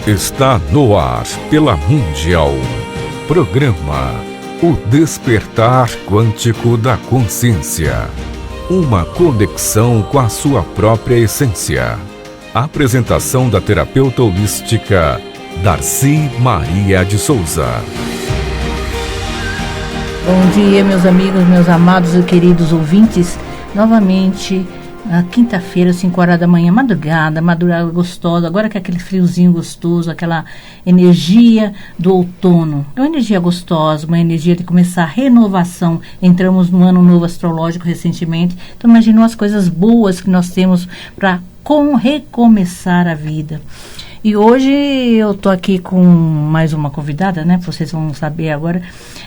Está no ar pela Mundial. Programa O Despertar Quântico da Consciência. Uma conexão com a sua própria essência. Apresentação da terapeuta holística Darcy Maria de Souza. Bom dia, meus amigos, meus amados e queridos ouvintes. Novamente, na quinta-feira, 5 horas da manhã, madrugada gostosa, agora que é aquele friozinho gostoso, aquela energia do outono. É uma energia gostosa, uma energia de começar a renovação. Entramos no ano novo astrológico recentemente, então imaginou as coisas boas que nós temos para recomeçar a vida. E hoje eu tô aqui com mais uma convidada, né? Vocês vão saber agora.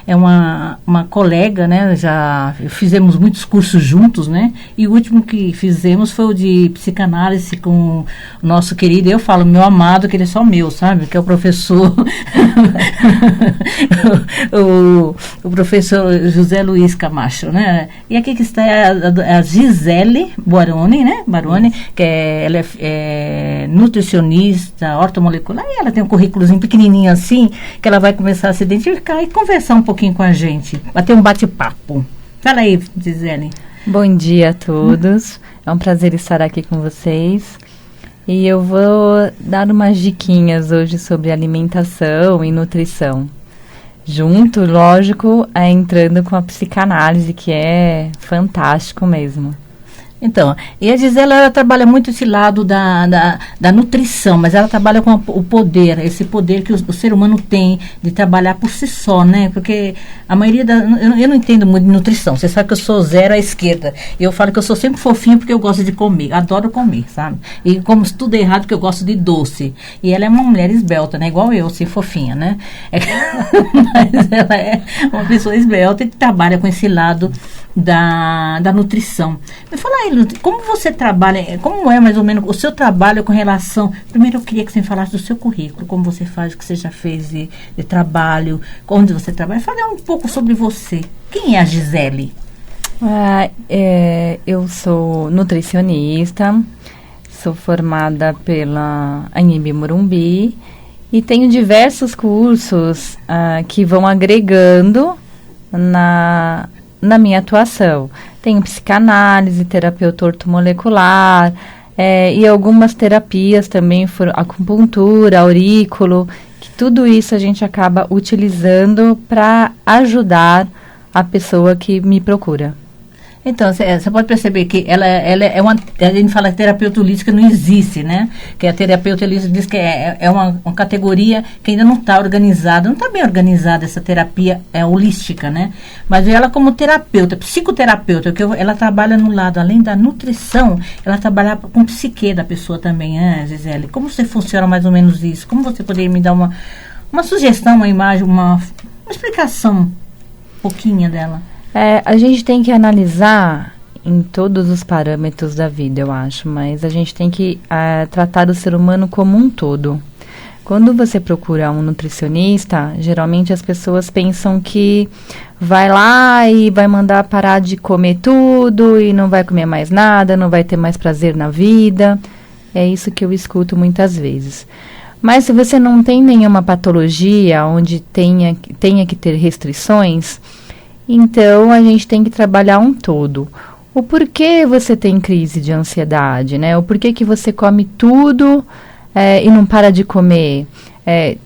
É uma colega, né? Já fizemos muitos cursos juntos, né? E o último que fizemos foi o de psicanálise com o nosso querido, eu falo meu amado, que ele é só meu, sabe? Que é o professor o professor José Luiz Camacho, né? E aqui que está a Gisele Baroni, né? Baroni, que ela é nutricionista, ortomolecular, e ela tem um currículozinho pequenininho assim, que ela vai começar a se identificar e conversar um pouquinho com a gente, bater um bate-papo. Fala aí, Gisele. Bom dia a todos, é um prazer estar aqui com vocês, e eu vou dar umas diquinhas hoje sobre alimentação e nutrição, junto, lógico, entrando com a psicanálise, que é fantástico mesmo. Então, e a Gisela, ela trabalha muito esse lado da nutrição, mas ela trabalha com o poder, esse poder que o ser humano tem de trabalhar por si só, né? Porque a maioria eu não entendo muito de nutrição, você sabe que eu sou zero à esquerda, e eu falo que eu sou sempre fofinho porque eu gosto de comer, adoro comer, sabe? E como tudo é errado porque eu gosto de doce, e ela é uma mulher esbelta, né? Igual eu, assim, fofinha, né? Mas ela é uma pessoa esbelta e trabalha com esse lado da nutrição. Me fala aí, como você trabalha, como é mais ou menos o seu trabalho com relação... Primeiro eu queria que você falasse do seu currículo, como você faz, o que você já fez de trabalho, onde você trabalha. Fala um pouco sobre você. Quem é a Gisele? Eu sou nutricionista, sou formada pela Anhembi Morumbi e tenho diversos cursos que vão agregando na minha atuação. Tenho psicanálise, terapeuta ortomolecular, e algumas terapias também, acupuntura, aurículo, que tudo isso a gente acaba utilizando para ajudar a pessoa que me procura. Então, você pode perceber que ela é uma... A gente fala que terapeuta holística não existe, né? Que a terapeuta holística diz que é uma categoria que ainda não está organizada, não está bem organizada essa terapia holística, né? Mas ela como terapeuta, psicoterapeuta, que ela trabalha no lado, além da nutrição, ela trabalha com o psique da pessoa também, né, Gisele? Como você funciona mais ou menos isso? Como você poderia me dar uma sugestão, uma imagem, uma explicação um pouquinho dela? A gente tem que analisar em todos os parâmetros da vida, eu acho, mas a gente tem que tratar o ser humano como um todo. Quando você procura um nutricionista, geralmente as pessoas pensam que vai lá e vai mandar parar de comer tudo e não vai comer mais nada, não vai ter mais prazer na vida. É isso que eu escuto muitas vezes. Mas se você não tem nenhuma patologia onde tenha que ter restrições, então a gente tem que trabalhar um todo. O porquê você tem crise de ansiedade, né? O porquê que você come tudo e não para de comer.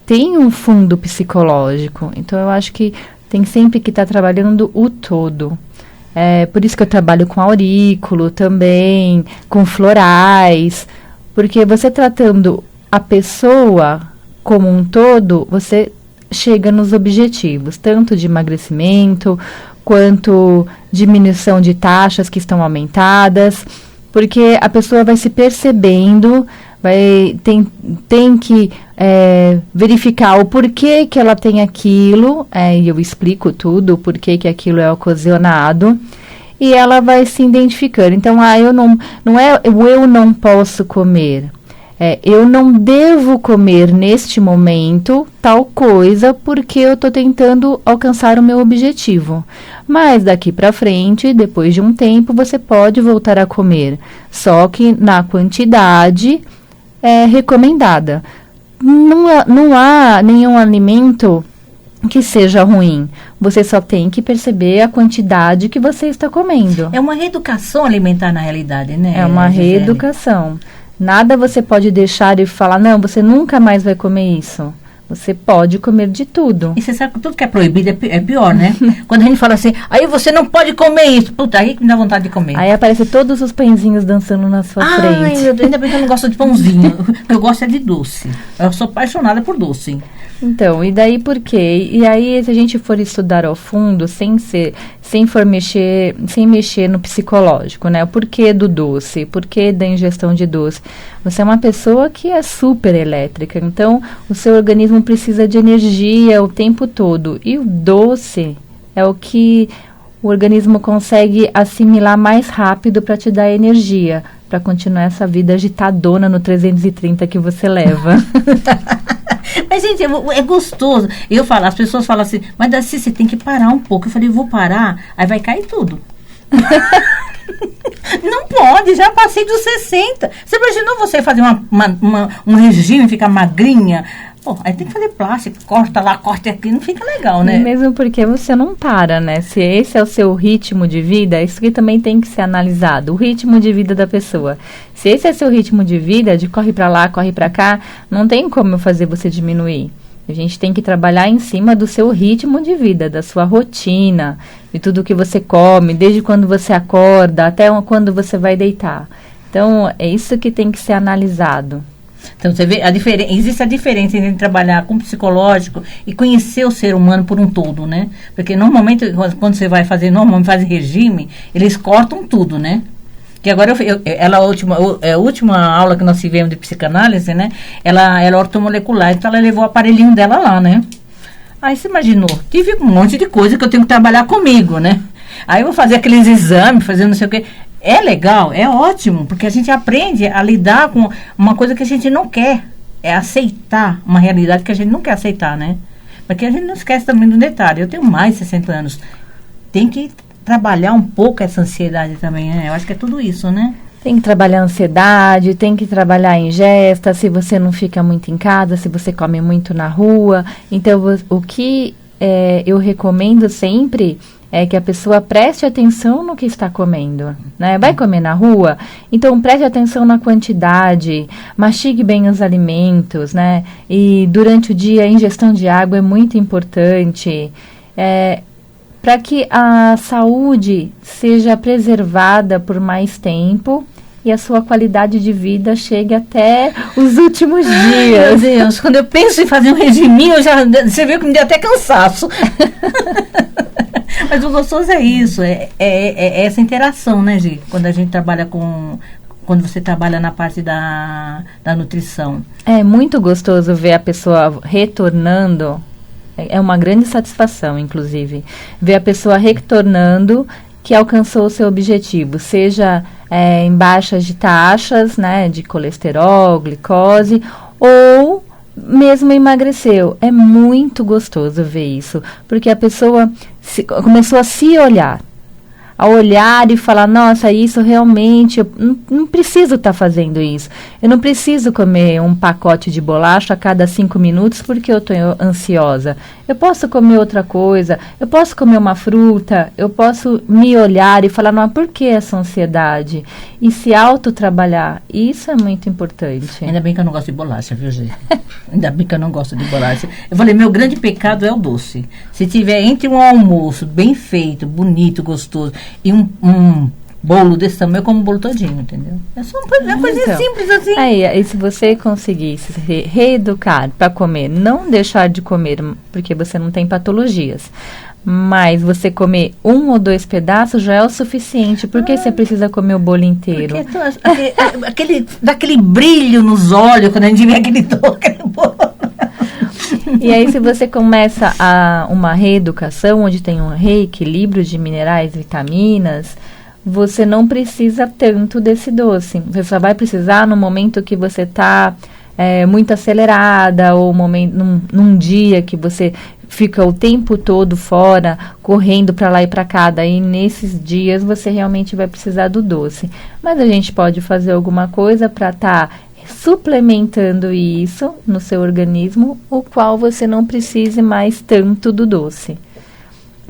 Tem um fundo psicológico. Então eu acho que tem sempre que estar trabalhando o todo. Por isso que eu trabalho com aurículo também, com florais. Porque você tratando a pessoa como um todo, você chega nos objetivos, tanto de emagrecimento, quanto diminuição de taxas que estão aumentadas, porque a pessoa vai se percebendo, tem que verificar o porquê que ela tem aquilo, e eu explico tudo, o porquê que aquilo é ocasionado, e ela vai se identificando. Então, eu não posso comer. Eu não devo comer neste momento tal coisa porque eu estou tentando alcançar o meu objetivo. Mas daqui para frente, depois de um tempo, você pode voltar a comer. Só que na quantidade recomendada. não há nenhum alimento que seja ruim. Você só tem que perceber a quantidade que você está comendo. É uma reeducação alimentar na realidade, né? É uma Gisele? reeducação. Nada você pode deixar e falar, não, você nunca mais vai comer isso. Você pode comer de tudo. E você sabe que tudo que é proibido é pior, né? Quando a gente fala assim, aí você não pode comer isso. Puta, aí que me dá vontade de comer. Aí aparecem todos os pãezinhos dançando na sua frente. Ainda bem que eu não gosto de pãozinho. Eu gosto é de doce. Eu sou apaixonada por doce. Então, e daí por quê? E aí, se a gente for estudar ao fundo, sem mexer no psicológico, né? O porquê do doce, o porquê da ingestão de doce. Você é uma pessoa que é super elétrica, então o seu organismo precisa de energia o tempo todo. E o doce é o que o organismo consegue assimilar mais rápido para te dar energia, para continuar essa vida agitadona no 330 que você leva. Mas, gente, é gostoso. As pessoas falam assim, mas Darcy, você tem que parar um pouco. Eu falei, vou parar, aí vai cair tudo. Não pode, já passei dos 60. Você imaginou você fazer um regime e ficar magrinha? Pô, aí tem que fazer plástico, corta lá, corta aqui, não fica legal, né? Mesmo porque você não para, né? Se esse é o seu ritmo de vida, isso que também tem que ser analisado, o ritmo de vida da pessoa. Se esse é seu ritmo de vida, de corre pra lá, corre pra cá, não tem como fazer você diminuir. A gente tem que trabalhar em cima do seu ritmo de vida, da sua rotina, de tudo que você come, desde quando você acorda até quando você vai deitar. Então, é isso que tem que ser analisado. Então, você vê, existe a diferença entre trabalhar com psicológico e conhecer o ser humano por um todo, né? Porque normalmente, quando você vai fazer, faz regime, eles cortam tudo, né? Que agora, a última aula que nós tivemos de psicanálise, né? Ela é ortomolecular, então ela levou o aparelhinho dela lá, né? Aí você imaginou, tive um monte de coisa que eu tenho que trabalhar comigo, né? Aí eu vou fazer aqueles exames, fazer não sei o quê. É legal, é ótimo, porque a gente aprende a lidar com uma coisa que a gente não quer. É aceitar uma realidade que a gente não quer aceitar, né? Porque a gente não esquece também do detalhe. Eu tenho mais de 60 anos. Tem que trabalhar um pouco essa ansiedade também, né? Eu acho que é tudo isso, né? Tem que trabalhar a ansiedade, tem que trabalhar a ingesta, se você não fica muito em casa, se você come muito na rua. Então, o que eu recomendo sempre é que a pessoa preste atenção no que está comendo, né? Vai comer na rua? Então, preste atenção na quantidade, mastigue bem os alimentos, né? E durante o dia, a ingestão de água é muito importante. Para que a saúde seja preservada por mais tempo e a sua qualidade de vida chegue até os últimos dias. Meu Deus, quando eu penso em fazer um regiminho, você viu que me deu até cansaço. Mas o gostoso é isso, é essa interação, né, Gi? Quando a gente trabalha quando você trabalha na parte da nutrição. É muito gostoso ver a pessoa retornando. É uma grande satisfação, inclusive, ver a pessoa retornando que alcançou o seu objetivo, seja em baixas de taxas, né, de colesterol, glicose, ou mesmo emagreceu. É muito gostoso ver isso, porque a pessoa começou a se olhar, a olhar e falar, nossa, isso realmente, eu não preciso estar fazendo isso. Eu não preciso comer um pacote de bolacha a cada 5 minutos porque eu estou ansiosa. Eu posso comer outra coisa, eu posso comer uma fruta, eu posso me olhar e falar, não, por que essa ansiedade? E se autotrabalhar, isso é muito importante. Ainda bem que eu não gosto de bolacha, viu, gente? Ainda bem que eu não gosto de bolacha. Eu falei, meu grande pecado é o doce. Se tiver entre um almoço bem feito, bonito, gostoso, e um bolo desse tamanho, eu como o bolo todinho, entendeu? É só uma coisa então, simples assim. Aí, se você conseguir se reeducar para comer, não deixar de comer, porque você não tem patologias, mas você comer 1 ou 2 pedaços já é o suficiente. Por que você precisa comer o bolo inteiro? Porque dá aquele brilho nos olhos quando a gente vê aquele bolo. E aí, se você começa uma reeducação, onde tem um reequilíbrio de minerais e vitaminas, você não precisa tanto desse doce. Você só vai precisar no momento que você está muito acelerada, ou num dia que você fica o tempo todo fora, correndo para lá e para cá. Daí, nesses dias, você realmente vai precisar do doce. Mas a gente pode fazer alguma coisa para estar suplementando isso no seu organismo, o qual você não precise mais tanto do doce.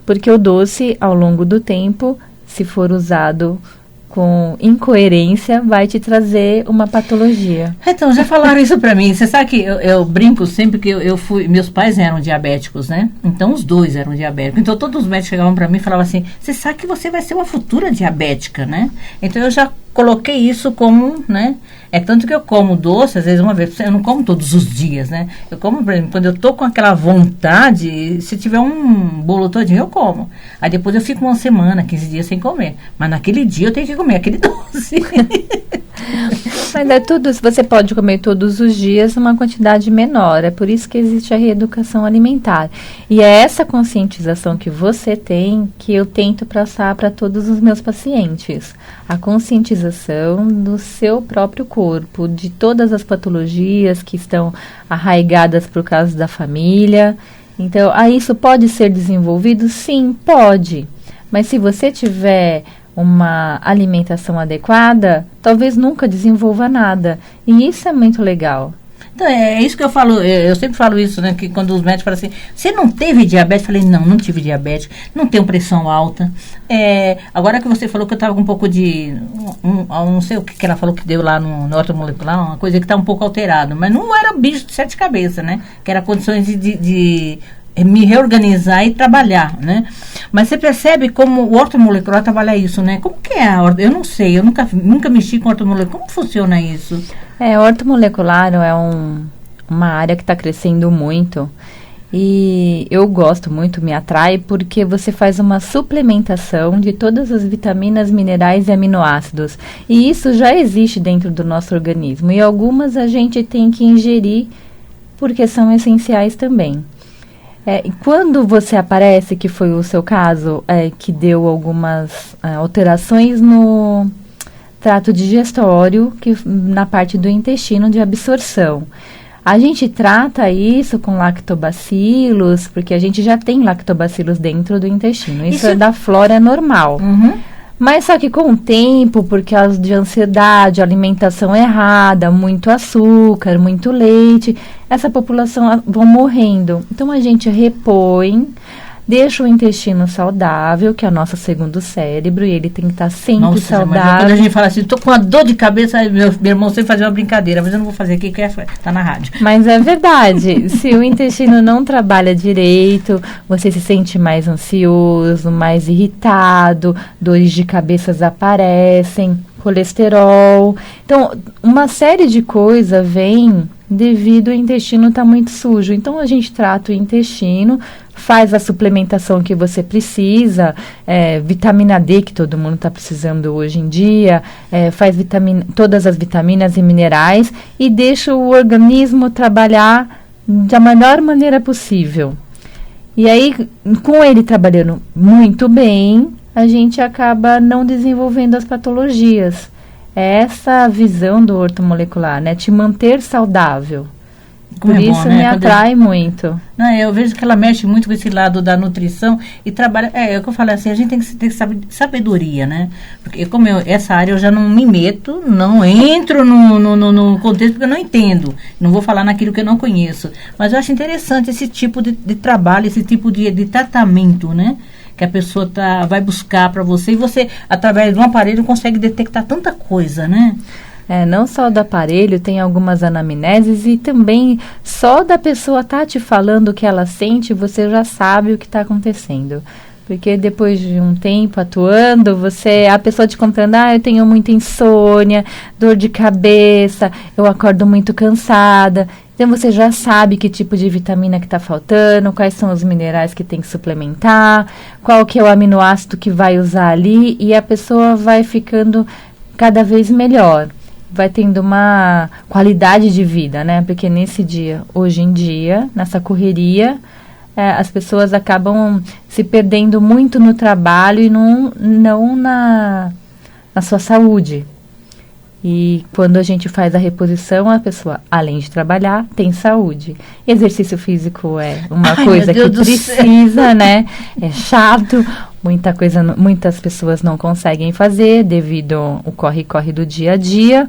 Porque o doce, ao longo do tempo, se for usado com incoerência, vai te trazer uma patologia. Então, já falaram isso pra mim. Você sabe que eu brinco sempre que eu fui... Meus pais eram diabéticos, né? Então, os dois eram diabéticos. Então, todos os médicos chegavam pra mim e falavam assim, você sabe que você vai ser uma futura diabética, né? Então, eu já coloquei isso como, né? É tanto que eu como doce, às vezes uma vez, eu não como todos os dias, né? Eu como, por exemplo, quando eu tô com aquela vontade, se tiver um bolo todinho, eu como. Aí depois eu fico uma semana, 15 dias sem comer. Mas naquele dia eu tenho que comer aquele doce. Mas é tudo, você pode comer todos os dias uma quantidade menor. É por isso que existe a reeducação alimentar. E é essa conscientização que você tem que eu tento passar para todos os meus pacientes. A conscientização do seu próprio corpo, de todas as patologias que estão arraigadas por causa da família. Então, isso pode ser desenvolvido? Sim, pode. Mas se você tiver uma alimentação adequada, talvez nunca desenvolva nada. E isso é muito legal. Então, é isso que eu falo, eu sempre falo isso, né, que quando os médicos falam assim, você não teve diabetes? Eu falei, não tive diabetes, não tenho pressão alta. Agora que você falou que eu estava com um pouco de, não sei o que ela falou que deu lá no ortomolecular, uma coisa que está um pouco alterado, mas não era bicho de 7 cabeças, né, que era condições de me reorganizar e trabalhar, né? Mas você percebe como o ortomolecular trabalha isso, né? Como que é a eu não sei, eu nunca mexi com ortomolecular. Como funciona isso? Ortomolecular é uma área que está crescendo muito e eu gosto muito, me atrai, porque você faz uma suplementação de todas as vitaminas, minerais e aminoácidos. E isso já existe dentro do nosso organismo e algumas a gente tem que ingerir porque são essenciais também. Quando você aparece, que foi o seu caso, que deu algumas alterações no trato digestório, na parte do intestino de absorção. A gente trata isso com lactobacilos, porque a gente já tem lactobacilos dentro do intestino. Isso é da flora normal. Uhum. Mas só que com o tempo, por causa de ansiedade, alimentação errada, muito açúcar, muito leite, essa população vão morrendo. Então a gente repõe, deixa o intestino saudável, que é o nosso segundo cérebro, e ele tem que estar sempre saudável. Quando a gente fala assim, tô com uma dor de cabeça, meu irmão sempre fazia uma brincadeira, mas eu não vou fazer aqui, que tá na rádio. Mas é verdade, se o intestino não trabalha direito, você se sente mais ansioso, mais irritado, dores de cabeça aparecem, colesterol. Então, uma série de coisas vem devido ao intestino estar muito sujo. Então, a gente trata o intestino, faz a suplementação que você precisa, vitamina D, que todo mundo está precisando hoje em dia, faz todas as vitaminas e minerais e deixa o organismo trabalhar da melhor maneira possível. E aí, com ele trabalhando muito bem, a gente acaba não desenvolvendo as patologias. É essa visão do ortomolecular, né? Te manter saudável. Como por é isso bom, né? me atrai muito. Não, eu vejo que ela mexe muito com esse lado da nutrição e trabalha. É o que eu falo assim, a gente tem que ter sabedoria, né? Porque como essa área eu já não me meto, não entro no contexto porque eu não entendo. Não vou falar naquilo que eu não conheço. Mas eu acho interessante esse tipo de trabalho, esse tipo de tratamento, né? Que a pessoa vai buscar para você e você, através de um aparelho, consegue detectar tanta coisa, né? Não só do aparelho, tem algumas anamneses e também só da pessoa te falando o que ela sente, você já sabe o que está acontecendo. Porque depois de um tempo atuando, a pessoa te contando, eu tenho muita insônia, dor de cabeça, eu acordo muito cansada. Então, você já sabe que tipo de vitamina que está faltando, quais são os minerais que tem que suplementar, qual que é o aminoácido que vai usar ali, e a pessoa vai ficando cada vez melhor. Vai tendo uma qualidade de vida, né? Porque hoje em dia, nessa correria, as pessoas acabam se perdendo muito no trabalho e não na sua saúde. E quando a gente faz a reposição, a pessoa, além de trabalhar, tem saúde. Exercício físico é uma coisa que precisa, né? É chato, muitas pessoas não conseguem fazer devido ao corre-corre do dia a dia.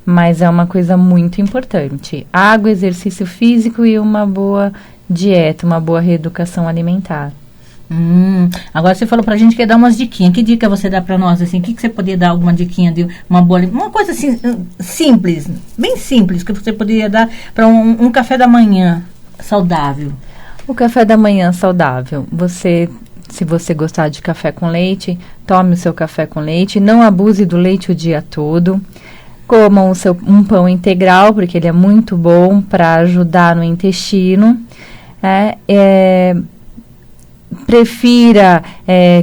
mas é uma coisa muito importante. Água, exercício físico e uma boa dieta, uma boa reeducação alimentar. Agora você falou pra gente que ia dar umas diquinhas. Que dica você dá pra nós, assim? O que você poderia dar, alguma diquinha de uma coisa assim, simples, bem simples, que você poderia dar para um café da manhã saudável? O café da manhã saudável. Se você gostar de café com leite, tome o seu café com leite. Não abuse do leite o dia todo. Coma um pão integral, porque ele é muito bom para ajudar no intestino. Prefira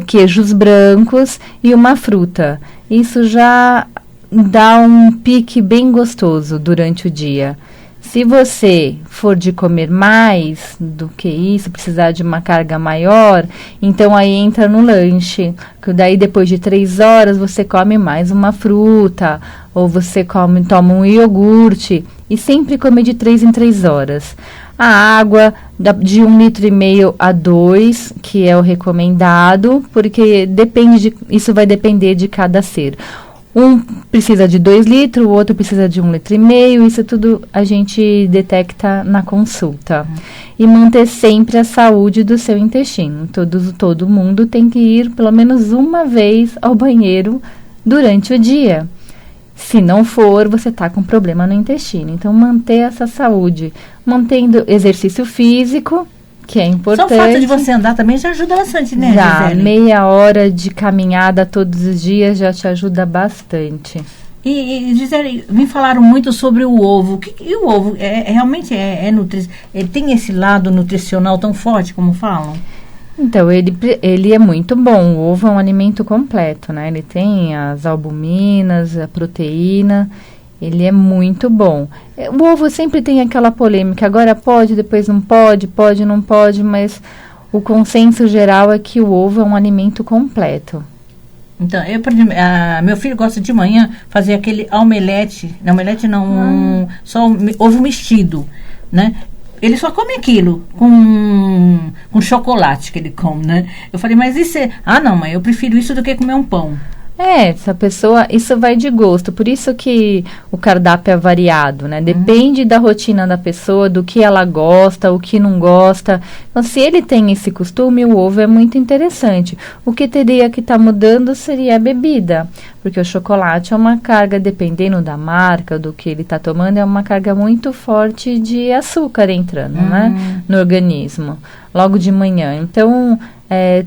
queijos brancos e uma fruta. Isso já dá um pique bem gostoso durante o dia. Se você for de comer mais do que isso, precisar de uma carga maior, então aí entra no lanche. Que daí depois de 3 horas você come mais uma fruta, ou você toma um iogurte, e sempre comer de 3 em 3 horas. A água de 1,5 litro a 2, que é o recomendado, porque isso vai depender de cada ser. Um precisa de 2 litros, o outro precisa de 1,5 litro, isso tudo a gente detecta na consulta. E manter sempre a saúde do seu intestino. Todo mundo tem que ir pelo menos uma vez ao banheiro durante o dia. Se não for, você está com problema no intestino. Então, manter essa saúde. Mantendo exercício físico, que é importante. Só o fato de você andar também já ajuda bastante, né, já, Gisele? Meia hora de caminhada todos os dias já te ajuda bastante. E Gisele, me falaram muito sobre o ovo. E o ovo realmente ele tem esse lado nutricional tão forte como falam? Então, ele é muito bom. O ovo é um alimento completo, né? Ele tem as albuminas, a proteína. Ele é muito bom. O ovo sempre tem aquela polêmica. Agora pode, depois não pode, não pode. Mas o consenso geral é que o ovo é um alimento completo. Então, meu filho gosta de manhã fazer aquele omelete. Não, omelete não, só ovo mexido, né? Ele só come aquilo com chocolate que ele come, né? Eu falei, mas isso é... Ah, não, mãe, eu prefiro isso do que comer um pão. Essa pessoa, isso vai de gosto, por isso que o cardápio é variado, né? Depende da rotina da pessoa, do que ela gosta, o que não gosta. Então, se ele tem esse costume, o ovo é muito interessante. O que teria que estar mudando seria a bebida, porque o chocolate é uma carga, dependendo da marca, do que ele está tomando, é uma carga muito forte de açúcar entrando, né? No organismo, logo de manhã. Então,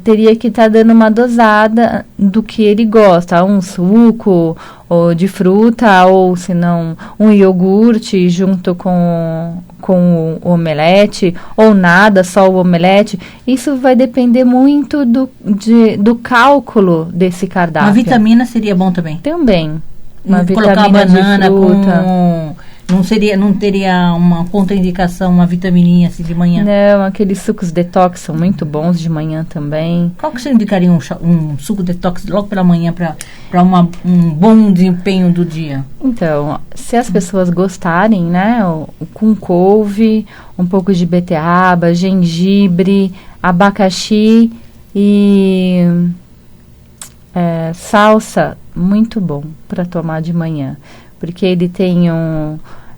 teria que estar dando uma dosada do que ele gosta, um suco ou de fruta, ou se não, um iogurte junto com o omelete, ou nada, só o omelete. Isso vai depender muito do cálculo desse cardápio. Uma vitamina seria bom também? Também. Colocar uma banana com... Não teria uma contraindicação, uma vitamininha assim de manhã? Não, aqueles sucos detox são muito bons de manhã também. Qual que você indicaria um suco detox logo pela manhã para um bom desempenho do dia? Então, se as pessoas gostarem, né, com couve, um pouco de beterraba, gengibre, abacaxi e salsa, muito bom para tomar de manhã. Porque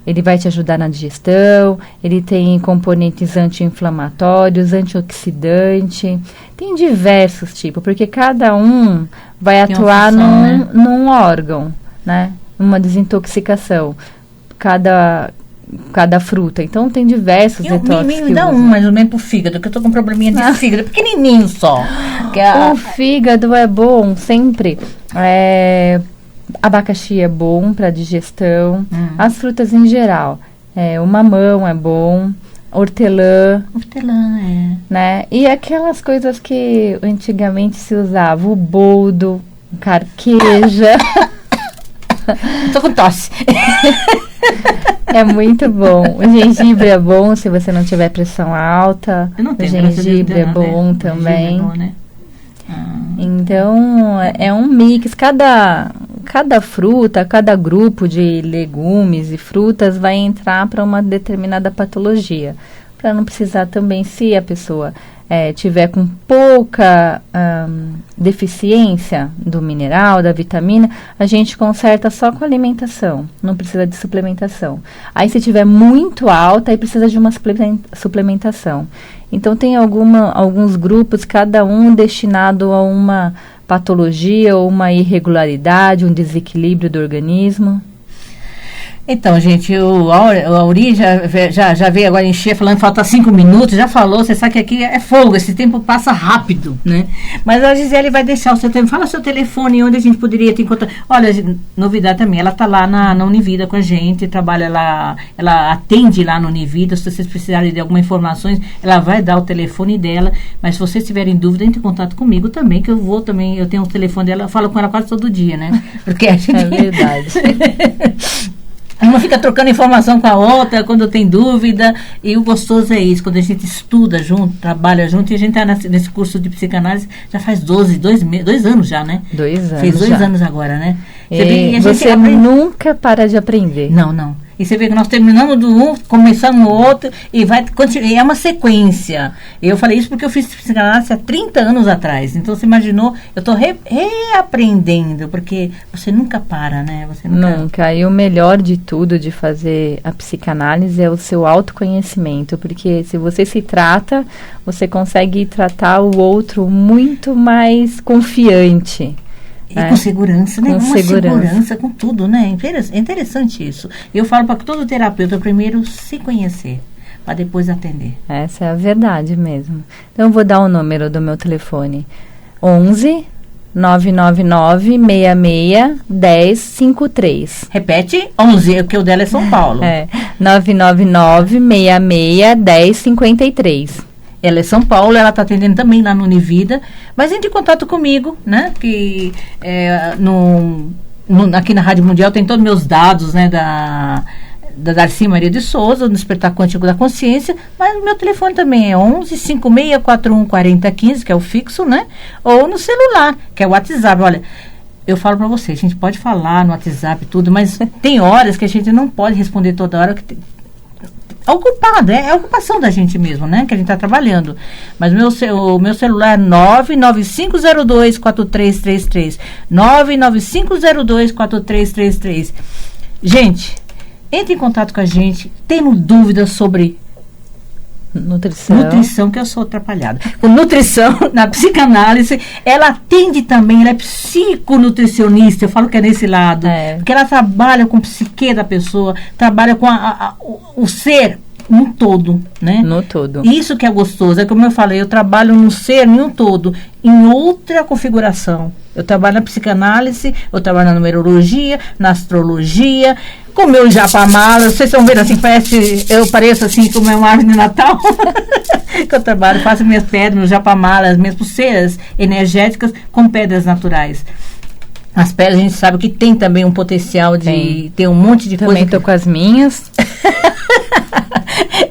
ele vai te ajudar na digestão, ele tem componentes anti-inflamatórios, antioxidante, tem diversos tipos, porque cada um vai tem atuar num órgão, né? Uma desintoxicação, cada fruta. Então, tem diversos detox. Me dá mais ou menos pro fígado, que eu tô com um probleminha de fígado, pequenininho só. O fígado é bom sempre. Abacaxi é bom para digestão. As frutas em geral. O mamão é bom. Hortelã. Né? E aquelas coisas que antigamente se usava. O boldo, carqueja. Tô com tosse. É muito bom. O gengibre é bom se você não tiver pressão alta. Eu não tenho, o gengibre é bom também. É bom, né? Então, é um mix. Cada fruta, cada grupo de legumes e frutas vai entrar para uma determinada patologia. para não precisar também, se a pessoa tiver com pouca deficiência do mineral, da vitamina, a gente conserta só com alimentação, não precisa de suplementação. Aí se tiver muito alta, aí precisa de uma suplementação. Então tem alguns grupos, cada um destinado a uma patologia ou uma irregularidade, um desequilíbrio do organismo. Então, gente, o Auri já veio agora encher, falando que falta 5 minutos, já falou, você sabe que aqui é fogo, esse tempo passa rápido, né? Mas a Gisele vai deixar o seu telefone, fala o seu telefone, onde a gente poderia te encontrar. Olha, novidade também, ela está lá na Univida com a gente, trabalha lá, ela atende lá na Univida, se vocês precisarem de algumas informações, ela vai dar o telefone dela, mas se vocês tiverem dúvida, entre em contato comigo também, que eu tenho o telefone dela, eu falo com ela quase todo dia, né? Porque a gente... É verdade. Uma fica trocando informação com a outra quando tem dúvida, e o gostoso é isso, quando a gente estuda junto, trabalha junto, e a gente está nesse curso de psicanálise já faz 2 anos já, né? 2 anos. Fez 2 anos agora, né? Você nunca para de aprender. Não. E você vê que nós terminamos do um, começamos o outro, e vai continuar. É uma sequência. Eu falei isso porque eu fiz psicanálise há 30 anos atrás. Então, você imaginou, eu estou reaprendendo, porque você nunca para, né? Você nunca. E o melhor de tudo de fazer a psicanálise é o seu autoconhecimento, porque se você se trata, você consegue tratar o outro muito mais confiante. E com segurança, né? Com segurança, com tudo, né? É interessante isso. Eu falo para todo terapeuta primeiro se conhecer, para depois atender. Essa é a verdade mesmo. Então, eu vou dar o número do meu telefone. 11 999 66 1053. Repete, 11, porque o dela é São Paulo. 999 66 1053. Ela é São Paulo, ela está atendendo também lá no Univida, mas entre em contato comigo, né? Que aqui na Rádio Mundial tem todos os meus dados, né? Da Darcy Maria de Souza, no Despertar Quântico da Consciência, mas o meu telefone também é 11 5641 4015, que é o fixo, né? Ou no celular, que é o WhatsApp. Olha, eu falo para vocês, a gente pode falar no WhatsApp tudo, mas tem horas que a gente não pode responder toda hora, que ocupado, é a ocupação da gente mesmo, né? Que a gente está trabalhando. Mas o meu celular é 99502-4333. 99502-4333. Gente, entre em contato com a gente, tendo dúvidas sobre nutrição, que eu sou atrapalhada. Com nutrição, na psicanálise, ela atende também, ela é psiconutricionista, eu falo que é nesse lado, porque ela trabalha com o psique da pessoa, trabalha com o ser no todo, né? No todo. Isso que é gostoso, é como eu falei, eu trabalho no ser, em um todo, em outra configuração. Eu trabalho na psicanálise, eu trabalho na numerologia, na astrologia, com meu japamala. Vocês estão vendo assim, eu pareço assim como uma árvore de Natal. Que eu trabalho, faço minhas pedras, meus japamalas, minhas pulseiras energéticas com pedras naturais. As pedras a gente sabe que tem também um potencial de ter um monte de coisa. Também estou com as minhas.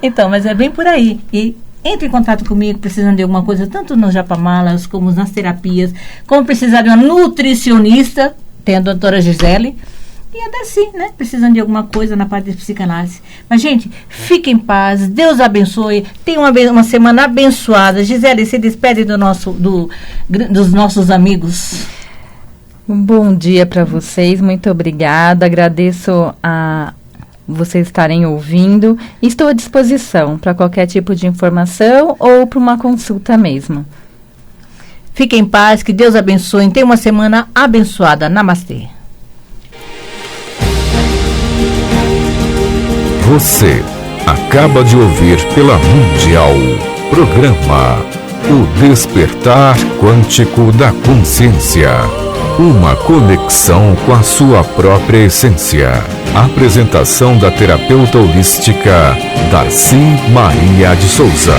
Então, mas é bem por aí. E entre em contato comigo, precisando de alguma coisa, tanto nos japamalas, como nas terapias, como precisar de uma nutricionista, tem a doutora Gisele, e até sim, né? Precisando de alguma coisa na parte de psicanálise. Mas, gente, fiquem em paz, Deus abençoe, tenham uma semana abençoada. Gisele, se despede dos nossos amigos. Um bom dia para vocês, muito obrigada, agradeço a vocês estarem ouvindo. Estou à disposição para qualquer tipo de informação ou para uma consulta mesmo. Fiquem em paz, que Deus abençoe. Tenha uma semana abençoada. Namastê. Você acaba de ouvir pela Mundial programa O Despertar Quântico da Consciência. Uma conexão com a sua própria essência. Apresentação da terapeuta holística Darcy Maria de Souza.